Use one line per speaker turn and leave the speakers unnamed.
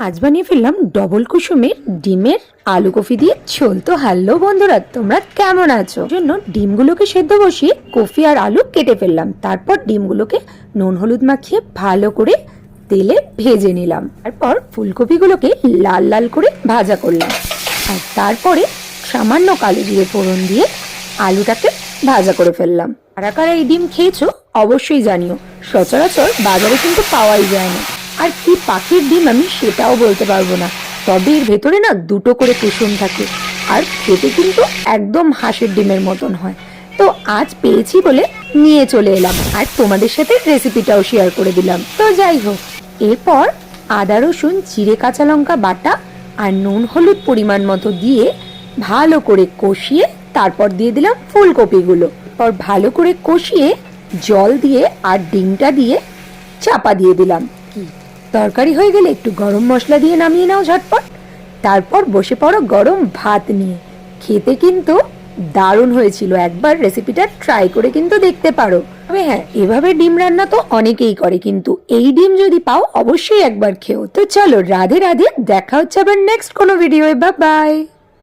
আজ বানিয়ে ফেললাম ডবল কুসুমের ডিমের আলু কফি দিয়ে ঝোল। তো হ্যালো বন্ধুরা, তোমরা কেমন আছো? জন্য ডিমগুলোকে সেদ্ধ বসিয়ে কফি আর আলু কেটে ফেললাম। তারপর ডিমগুলোকে নুন হলুদ মাখিয়ে ভালো করে তেলে ভেজে নিলাম। তারপর ফুলকপিগুলোকে লাল লাল করে ভাজা করলাম। আর তারপরে সামান্য কালো জিরে ফোড়ন দিয়ে আলুটাকে ভাজা করে ফেললাম। কারা কারা এই ডিম খেয়েছো অবশ্যই জানিও। সচরাচর বাজারে কিন্তু পাওয়াই যায় না। আর কি পাখির ডিম আমি সেটাও বলতে পারবো না, তবে এর ভেতরে না দুটো করে কুসুম থাকে আর খেতে কিন্তু একদম হাঁসের ডিমের মতন হয়। তো আজ পেয়েছি বলে নিয়ে চলে এলাম আর তোমাদের সাথে রেসিপিটাও শেয়ার করে দিলাম। তো যাই হোক, এরপর আদা রসুন জিরে কাঁচা লঙ্কা বাটা আর নুন হলুদ পরিমাণ মতো দিয়ে ভালো করে কষিয়ে তারপর দিয়ে দিলাম ফুলকপিগুলো। পর ভালো করে কষিয়ে জল দিয়ে আর ডিমটা দিয়ে চাপা দিয়ে দিলাম। কি তরকারি হয়ে গেলে একটু গরম মশলা দিয়ে নামিয়ে নাও ঝটপট। তারপর বসে পড়ো গরম ভাত নিয়ে। খেতে কিন্তু দারুণ হয়েছিল, একবার রেসিপিটা ট্রাই করে কিন্তু দেখতে পারো। তবে হ্যাঁ, এভাবে ডিম রান্না তো অনেকেই করে, কিন্তু এই ডিম যদি পাও অবশ্যই একবার খেও। তো চলো, রাধে রাধে, দেখা হচ্ছে আবার নেক্সট কোনো ভিডিও। Bye bye.